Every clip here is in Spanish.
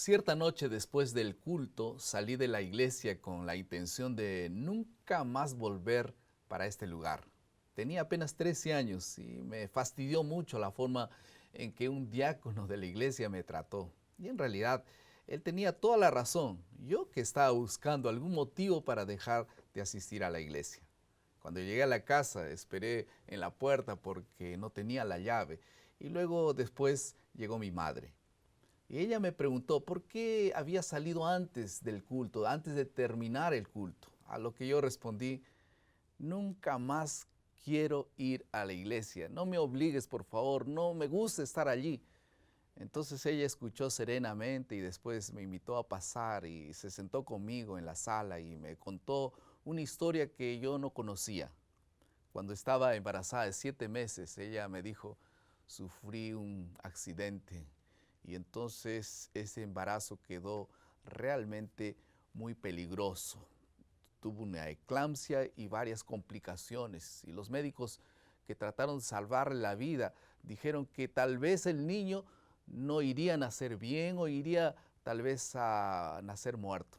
Cierta noche después del culto salí de la iglesia con la intención de nunca más volver para este lugar. Tenía apenas 13 años y me fastidió mucho la forma en que un diácono de la iglesia me trató. Y en realidad él tenía toda la razón. Yo que estaba buscando algún motivo para dejar de asistir a la iglesia. Cuando llegué a la casa esperé en la puerta porque no tenía la llave y luego después llegó mi madre. Y ella me preguntó por qué había salido antes del culto, antes de terminar el culto. A lo que yo respondí, nunca más quiero ir a la iglesia. No me obligues, por favor, no me gusta estar allí. Entonces ella escuchó serenamente y después me invitó a pasar y se sentó conmigo en la sala y me contó una historia que yo no conocía. Cuando estaba embarazada de 7 meses, ella me dijo, sufrí un accidente y entonces ese embarazo quedó realmente muy peligroso. Tuvo una eclampsia y varias complicaciones y los médicos que trataron de salvarle la vida dijeron que tal vez el niño no iría a nacer bien o iría tal vez a nacer muerto.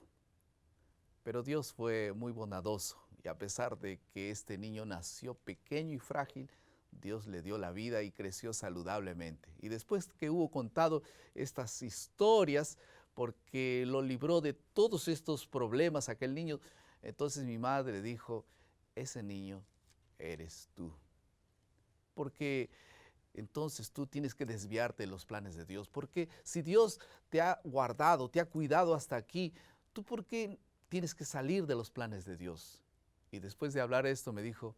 Pero Dios fue muy bondadoso y a pesar de que este niño nació pequeño y frágil, Dios le dio la vida y creció saludablemente. Y después que hubo contado estas historias, porque lo libró de todos estos problemas aquel niño, entonces mi madre dijo, ese niño eres tú. Porque entonces tú tienes que desviarte de los planes de Dios. Porque si Dios te ha guardado, te ha cuidado hasta aquí, ¿tú por qué tienes que salir de los planes de Dios? Y después de hablar esto me dijo,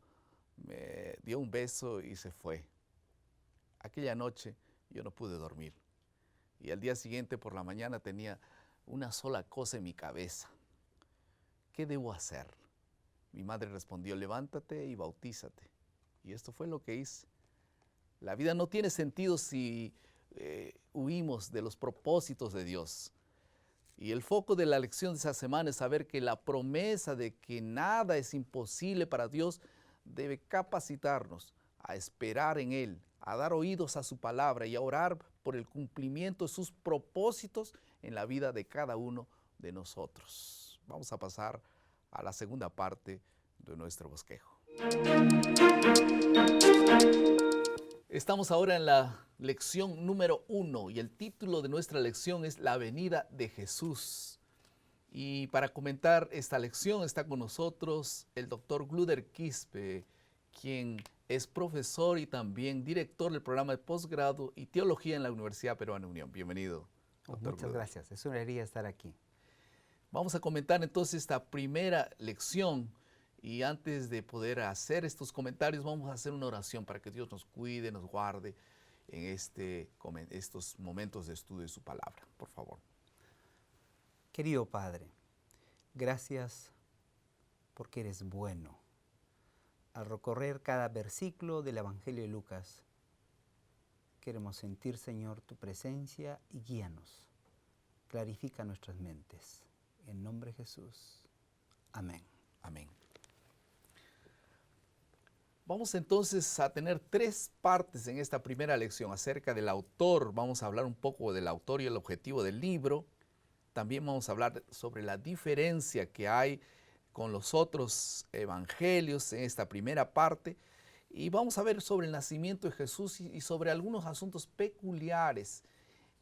me dio un beso y se fue. Aquella noche yo no pude dormir. Y al día siguiente por la mañana tenía una sola cosa en mi cabeza. ¿Qué debo hacer? Mi madre respondió, levántate y bautízate. Y esto fue lo que hice. La vida no tiene sentido si huimos de los propósitos de Dios. Y el foco de la lección de esa semana es saber que la promesa de que nada es imposible para Dios debe capacitarnos a esperar en Él, a dar oídos a su palabra y a orar por el cumplimiento de sus propósitos en la vida de cada uno de nosotros. Vamos a pasar a la segunda parte de nuestro bosquejo. Estamos ahora en la lección número 1 y el título de nuestra lección es La venida de Jesús. Y para comentar esta lección está con nosotros el doctor Gluder Quispe, quien es profesor y también director del programa de posgrado y teología en la Universidad Peruana Unión. Bienvenido, doctor Muchas Gluder. gracias, es una alegría estar aquí. Vamos a comentar entonces esta primera lección y antes de poder hacer estos comentarios vamos a hacer una oración para que Dios nos cuide, nos guarde en estos momentos de estudio de su palabra. Por favor. Querido Padre, gracias porque eres bueno. Al recorrer cada versículo del Evangelio de Lucas, queremos sentir, Señor, tu presencia y guíanos. Clarifica nuestras mentes. En nombre de Jesús. Amén. Amén. Vamos entonces a tener 3 partes en esta primera lección acerca del autor. Vamos a hablar un poco del autor y el objetivo del libro. También vamos a hablar sobre la diferencia que hay con los otros evangelios en esta primera parte. Y vamos a ver sobre el nacimiento de Jesús y sobre algunos asuntos peculiares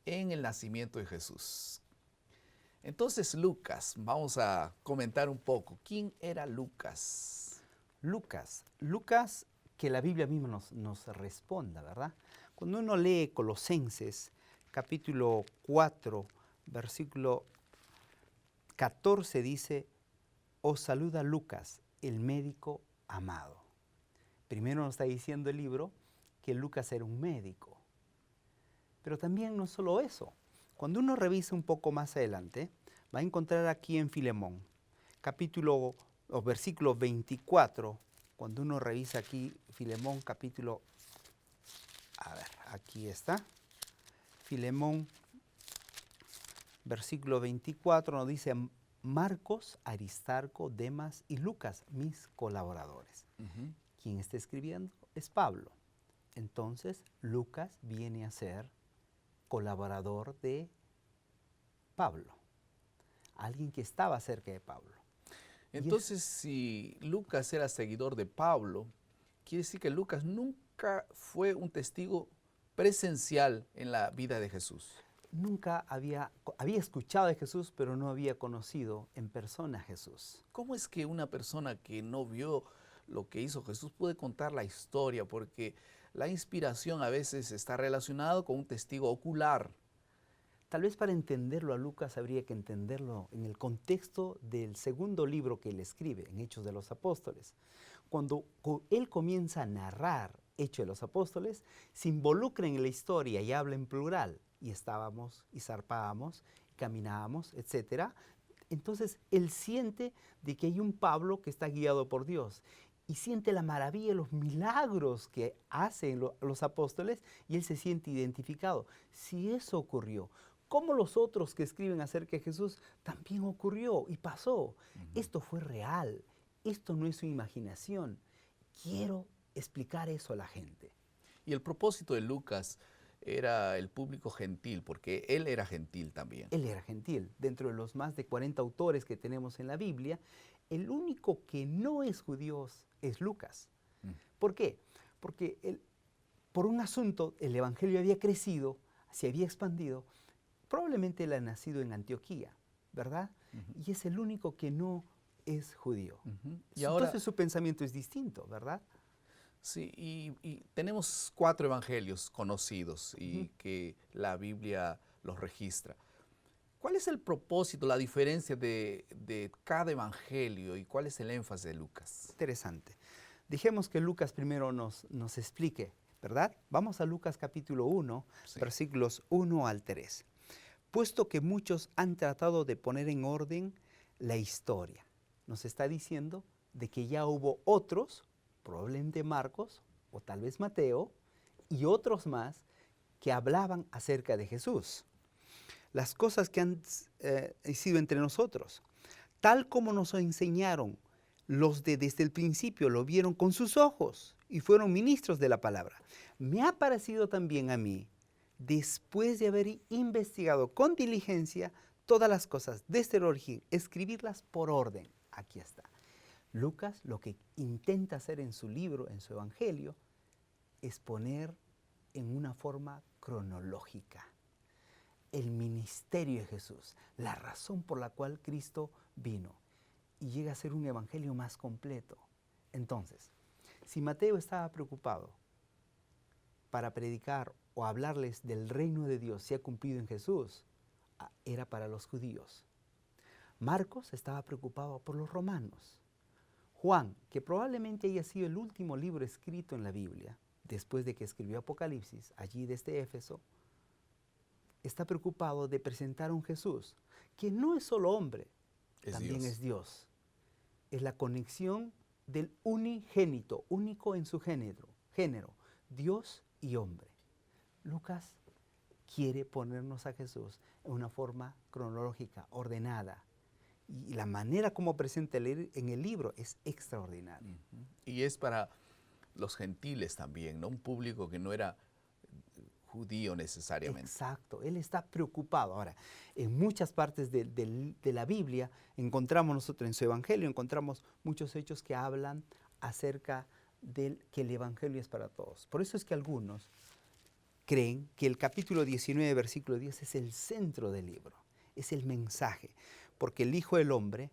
en el nacimiento de Jesús. Entonces Lucas, vamos a comentar un poco. ¿Quién era Lucas? Lucas, que la Biblia misma nos responda, ¿verdad? Cuando uno lee Colosenses, capítulo 4, versículo 14, dice, os saluda Lucas, el médico amado. Primero nos está diciendo el libro que Lucas era un médico. Pero también no solo eso. Cuando uno revisa un poco más adelante, va a encontrar aquí en Filemón, capítulo o versículo 24, cuando uno revisa aquí Filemón capítulo, aquí está, Filemón versículo 24 nos dice, Marcos, Aristarco, Demas y Lucas, mis colaboradores. ¿Quién está escribiendo? Es Pablo. Entonces, Lucas viene a ser colaborador de Pablo, alguien que estaba cerca de Pablo. Entonces, si Lucas era seguidor de Pablo, quiere decir que Lucas nunca fue un testigo presencial en la vida de Jesús. Nunca había escuchado de Jesús, pero no había conocido en persona a Jesús. ¿Cómo es que una persona que no vio lo que hizo Jesús puede contar la historia? Porque la inspiración a veces está relacionada con un testigo ocular. Tal vez para entenderlo a Lucas habría que entenderlo en el contexto del segundo libro que él escribe, en Hechos de los Apóstoles. Cuando él comienza a narrar Hechos de los Apóstoles, se involucra en la historia y habla en plural. Y estábamos, y zarpábamos, caminábamos, etc. Entonces él siente de que hay un Pablo que está guiado por Dios. Y siente la maravilla, los milagros que hacen los apóstoles, y él se siente identificado. Si eso ocurrió, como los otros que escriben acerca de Jesús, también ocurrió y pasó. Esto fue real, esto no es su imaginación. Quiero explicar eso a la gente. Y el propósito de Lucas era el público gentil, porque él era gentil también. Él era gentil. Dentro de los más de 40 autores que tenemos en la Biblia, el único que no es judío es Lucas. ¿Por qué? Porque por un asunto, el Evangelio había crecido, se había expandido. Probablemente él ha nacido en Antioquía, ¿verdad? Y es el único que no es judío. Y ahora, entonces su pensamiento es distinto, ¿verdad? Sí, y tenemos 4 evangelios conocidos y que la Biblia los registra. ¿Cuál es el propósito, la diferencia de cada evangelio y cuál es el énfasis de Lucas? Interesante. Dejemos que Lucas primero nos explique, ¿verdad? Vamos a Lucas capítulo 1, versículos 1 al 3. Puesto que muchos han tratado de poner en orden la historia, nos está diciendo de que ya hubo otros, probablemente Marcos o tal vez Mateo, y otros más que hablaban acerca de Jesús. Las cosas que han sido entre nosotros, tal como nos enseñaron los de desde el principio, lo vieron con sus ojos y fueron ministros de la palabra. Me ha parecido también a mí, después de haber investigado con diligencia todas las cosas desde el origen, escribirlas por orden. Aquí está. Lucas lo que intenta hacer en su libro, en su evangelio, es poner en una forma cronológica el ministerio de Jesús, la razón por la cual Cristo vino, y llega a ser un evangelio más completo. Entonces, si Mateo estaba preocupado para predicar o hablarles del reino de Dios se ha cumplido en Jesús, era para los judíos. Marcos estaba preocupado por los romanos. Juan, que probablemente haya sido el último libro escrito en la Biblia, después de que escribió Apocalipsis, allí desde Éfeso, está preocupado de presentar a un Jesús que no es solo hombre, también es Dios. Es la conexión del unigénito, único en su género, Dios y hombre. Lucas quiere ponernos a Jesús en una forma cronológica, ordenada. Y la manera como presenta en el libro es extraordinaria. Y es para los gentiles también, ¿no? Un público que no era judío necesariamente. Exacto, él está preocupado. Ahora, en muchas partes de la Biblia encontramos nosotros, en su evangelio, encontramos muchos hechos que hablan acerca de que el evangelio es para todos. Por eso es que algunos creen que el capítulo 19, versículo 10 es el centro del libro, es el mensaje, porque el Hijo del Hombre,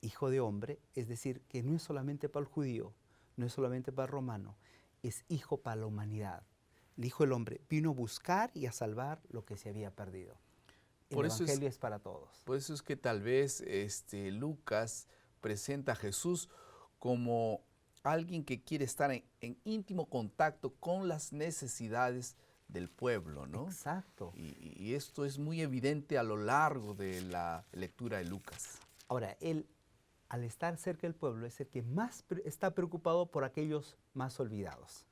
Hijo de Hombre, es decir, que no es solamente para el judío, no es solamente para el romano, es hijo para la humanidad. El Hijo del Hombre vino a buscar y a salvar lo que se había perdido. El evangelio es para todos. Por eso es que tal vez Lucas presenta a Jesús como alguien que quiere estar en íntimo contacto con las necesidades del pueblo, ¿no? Exacto. Y esto es muy evidente a lo largo de la lectura de Lucas. Ahora, él, al estar cerca del pueblo, es el que más está preocupado por aquellos más olvidados,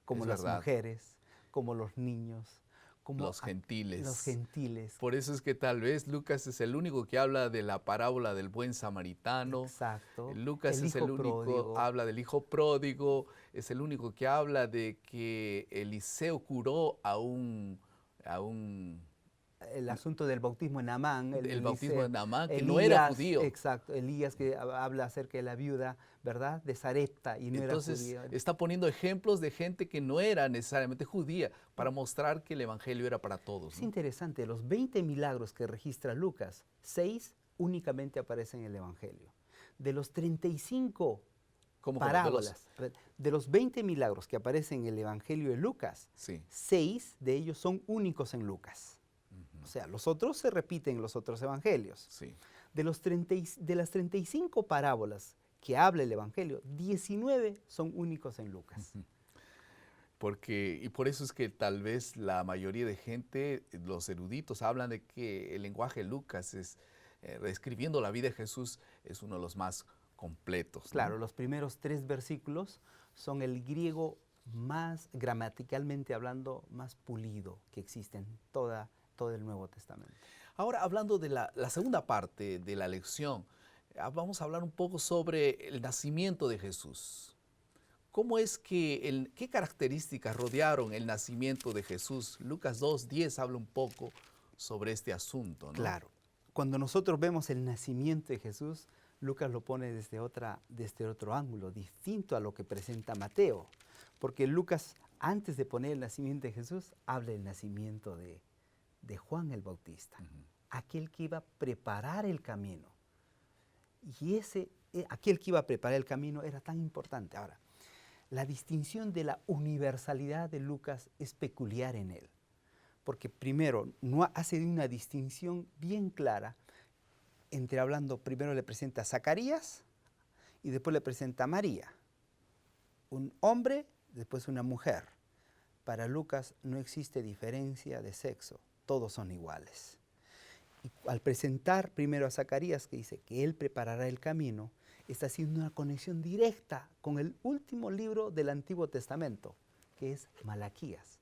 como las mujeres, como los niños, como los gentiles. Los gentiles. Por eso es que tal vez Lucas es el único que habla de la parábola del buen samaritano. Exacto. Lucas es el único que habla del hijo pródigo, es el único que habla de que Eliseo curó a un el asunto del bautismo en Naamán. El bautismo de Naamán, que Elías, no era judío. Exacto, Elías que habla acerca de la viuda, ¿verdad? De Sarepta y no Entonces, era judía. está poniendo ejemplos de gente que no era necesariamente judía para mostrar que el evangelio era para todos. Es ¿no? interesante, los 20 milagros que registra Lucas, 6 únicamente aparecen en el evangelio. De los 35 ¿Cómo, parábolas, de los 20 milagros que aparecen en el evangelio de Lucas, Sí. 6 de ellos son únicos en Lucas. O sea, los otros se repiten en los otros evangelios. Sí. De las 35 parábolas que habla el evangelio, 19 son únicos en Lucas. Y por eso es que tal vez la mayoría de gente, los eruditos, hablan de que el lenguaje de Lucas es, describiendo la vida de Jesús, es uno de los más completos. ¿no? Claro, los primeros 3 versículos son el griego más, gramaticalmente hablando, más pulido que existe en todo el Nuevo Testamento. Ahora, hablando de la segunda parte de la lección, vamos a hablar un poco sobre el nacimiento de Jesús. ¿Cómo es que, qué características rodearon el nacimiento de Jesús? Lucas 2:10 habla un poco sobre este asunto, ¿no? Claro, cuando nosotros vemos el nacimiento de Jesús, Lucas lo pone desde otro ángulo, distinto a lo que presenta Mateo. Porque Lucas, antes de poner el nacimiento de Jesús, habla del nacimiento de Juan el Bautista, aquel que iba a preparar el camino. Y aquel que iba a preparar el camino era tan importante. Ahora, la distinción de la universalidad de Lucas es peculiar en él, porque primero no hace una distinción bien clara primero le presenta a Zacarías y después le presenta a María, un hombre, después una mujer. Para Lucas no existe diferencia de sexo, todos son iguales. Y al presentar primero a Zacarías, que dice que él preparará el camino, está haciendo una conexión directa con el último libro del Antiguo Testamento, que es Malaquías,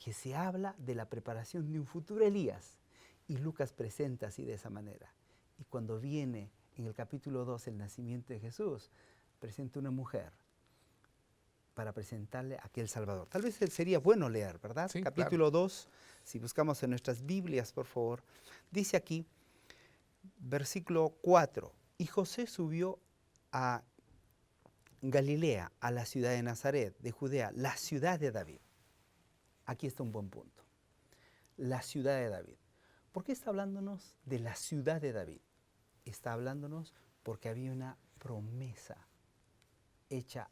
que se habla de la preparación de un futuro Elías. Y Lucas presenta así de esa manera. Y cuando viene en el capítulo 2 el nacimiento de Jesús, presenta una mujer para presentarle a aquel Salvador. Tal vez sería bueno leer, ¿verdad? Sí, Capítulo 2, si buscamos en nuestras Biblias, por favor, dice aquí, versículo 4, y José subió a Galilea, a la ciudad de Nazaret, de Judea, la ciudad de David. Aquí está un buen punto. La ciudad de David. ¿Por qué está hablándonos de la ciudad de David? Está hablándonos porque había una promesa hecha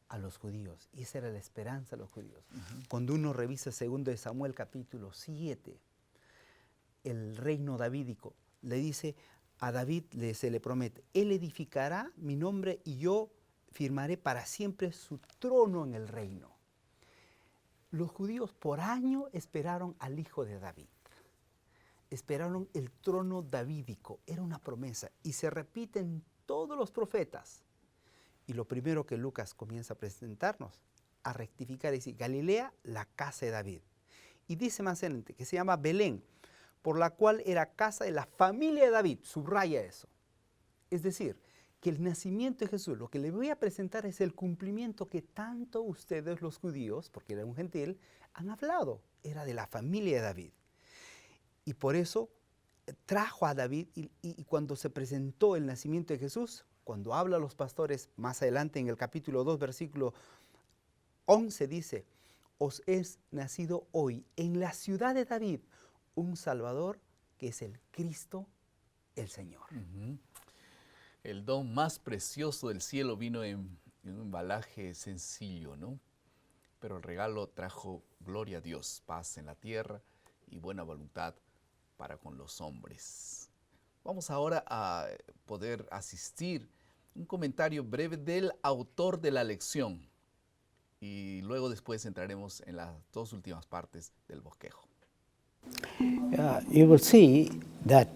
a los judíos, y esa era la esperanza de los judíos. Cuando uno revisa 2 de Samuel capítulo 7, el reino davídico le dice a David, se le promete, él edificará mi nombre y yo firmaré para siempre su trono en el reino. Los judíos por año esperaron al hijo de David. Esperaron el trono davídico, era una promesa, y se repite en todos los profetas. Y lo primero que Lucas comienza a presentarnos, a rectificar, es decir, Galilea, la casa de David. Y dice más adelante que se llama Belén, por la cual era casa de la familia de David, subraya eso. Es decir, que el nacimiento de Jesús, lo que le voy a presentar es el cumplimiento que tanto ustedes los judíos, porque era un gentil, han hablado, era de la familia de David. Y por eso trajo a David y cuando se presentó el nacimiento de Jesús, cuando habla a los pastores más adelante en el capítulo 2, versículo 11 dice, os es nacido hoy en la ciudad de David un Salvador que es el Cristo, el Señor. El don más precioso del cielo vino en un embalaje sencillo, ¿no? Pero el regalo trajo gloria a Dios, paz en la tierra y buena voluntad para con los hombres. Vamos ahora a poder asistir un comentario breve del autor de la lección y luego después entraremos en las 2 últimas partes del bosquejo. You will see that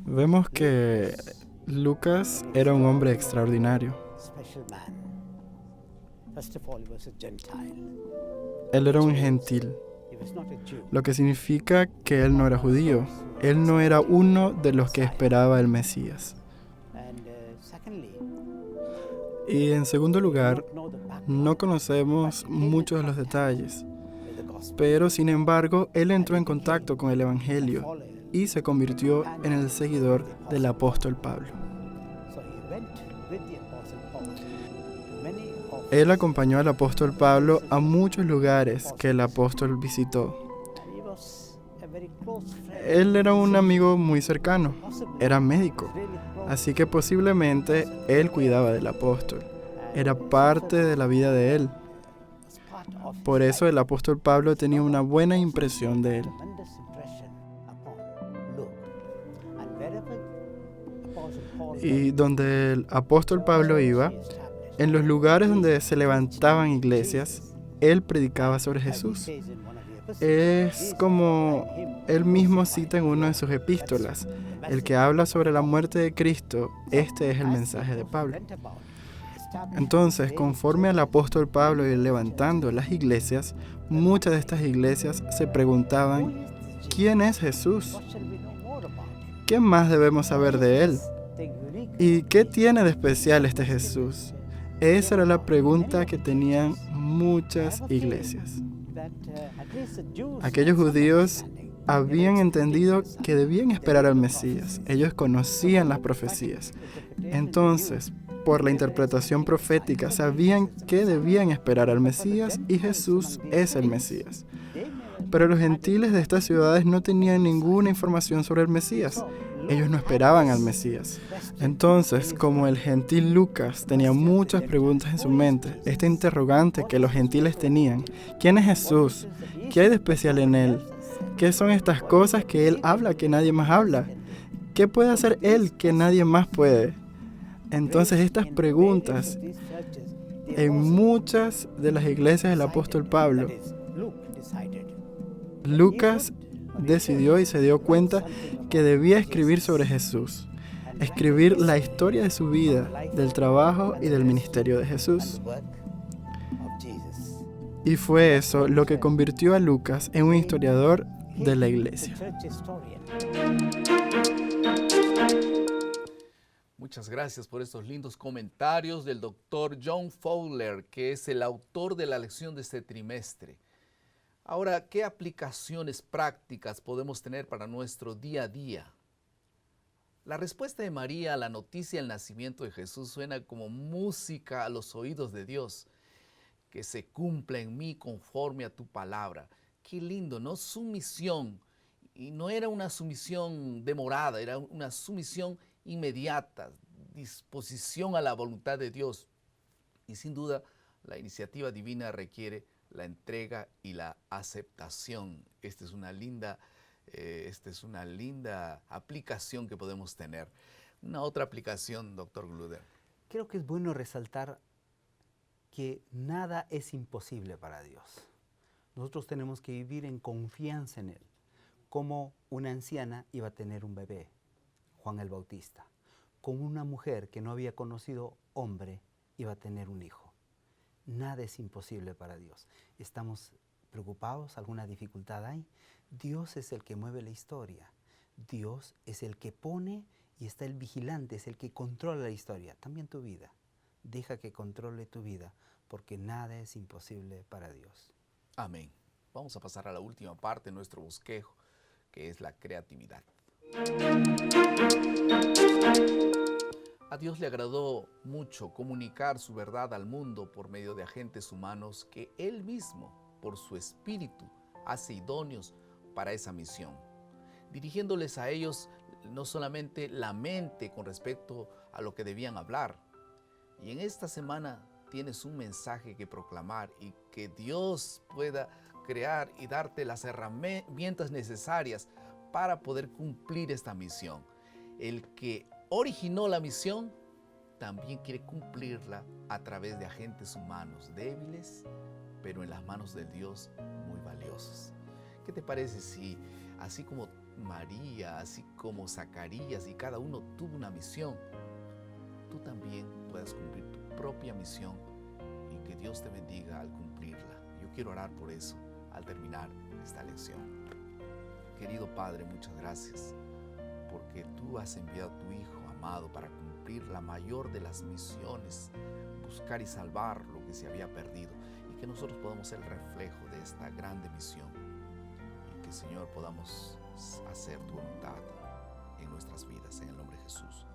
Vemos que Lucas era un hombre extraordinario. special man. First of all, he was a Gentile. Él era un gentil, He was not a Jew. lo que significa que él no era judío. Él no era uno de los que esperaba el Mesías. And secondly, Y en segundo lugar, know the background no conocemos muchos de los detalles. with the gospel. Pero sin embargo, él entró en contacto con el Evangelio y se convirtió en el seguidor del apóstol Pablo. Él acompañó al apóstol Pablo a muchos lugares que el apóstol visitó. Él era un amigo muy cercano, era médico, así que posiblemente él cuidaba del apóstol, era parte de la vida de él. Por eso el apóstol Pablo tenía una buena impresión de él. Y donde el apóstol Pablo iba, en los lugares donde se levantaban iglesias, él predicaba sobre Jesús. Es como él mismo cita en una de sus epístolas, el que habla sobre la muerte de Cristo, este es el mensaje de Pablo. Entonces, conforme al apóstol Pablo ir levantando las iglesias, muchas de estas iglesias se preguntaban, ¿quién es Jesús? ¿Qué más debemos saber de él? ¿Y qué tiene de especial este Jesús? Esa era la pregunta que tenían muchas iglesias. Aquellos judíos habían entendido que debían esperar al Mesías. Ellos conocían las profecías. Entonces, por la interpretación profética, sabían que debían esperar al Mesías y Jesús es el Mesías. Pero los gentiles de estas ciudades no tenían ninguna información sobre el Mesías. Ellos no esperaban al Mesías. Entonces, como el gentil Lucas tenía muchas preguntas en su mente, esta interrogante que los gentiles tenían, ¿quién es Jesús? ¿Qué hay de especial en él? ¿Qué son estas cosas que él habla que nadie más habla? ¿Qué puede hacer él que nadie más puede? Entonces, estas preguntas en muchas de las iglesias del apóstol Pablo, Lucas decidió y se dio cuenta que debía escribir sobre Jesús, escribir la historia de su vida, del trabajo y del ministerio de Jesús. Y fue eso lo que convirtió a Lucas en un historiador de la iglesia. Muchas gracias por estos lindos comentarios del doctor John Fowler, que es el autor de la lección de este trimestre. Ahora, ¿qué aplicaciones prácticas podemos tener para nuestro día a día? La respuesta de María a la noticia del nacimiento de Jesús suena como música a los oídos de Dios. Que se cumpla en mí conforme a tu palabra. Qué lindo, ¿no? Sumisión. Y no era una sumisión demorada, era una sumisión inmediata, disposición a la voluntad de Dios. Y sin duda, la iniciativa divina requiere la entrega y la aceptación. Esta es una linda aplicación que podemos tener. Una otra aplicación, doctor Gluder. Creo que es bueno resaltar que nada es imposible para Dios. Nosotros tenemos que vivir en confianza en Él. Como una anciana iba a tener un bebé, Juan el Bautista. Como una mujer que no había conocido hombre iba a tener un hijo. Nada es imposible para Dios. ¿Estamos preocupados? ¿Alguna dificultad hay? Dios es el que mueve la historia. Dios es el que pone y está el vigilante, es el que controla la historia. También tu vida. Deja que controle tu vida, porque nada es imposible para Dios. Amén. Vamos a pasar a la última parte de nuestro bosquejo, que es la creatividad. A Dios le agradó mucho comunicar su verdad al mundo por medio de agentes humanos que Él mismo, por su espíritu, hace idóneos para esa misión, dirigiéndoles a ellos no solamente la mente con respecto a lo que debían hablar. Y en esta semana tienes un mensaje que proclamar y que Dios pueda crear y darte las herramientas necesarias para poder cumplir esta misión. El que originó la misión también quiere cumplirla a través de agentes humanos débiles, pero en las manos del Dios muy valiosos. ¿Qué te parece si, así como María, así como Zacarías y cada uno tuvo una misión, tú también puedas cumplir tu propia misión y que Dios te bendiga al cumplirla? Yo quiero orar por eso al terminar esta lección. Querido Padre, muchas gracias porque tú has enviado a tu Hijo amado para cumplir la mayor de las misiones, buscar y salvar lo que se había perdido. Y que nosotros podamos ser el reflejo de esta grande misión y que, Señor, podamos hacer tu voluntad en nuestras vidas, en el nombre de Jesús.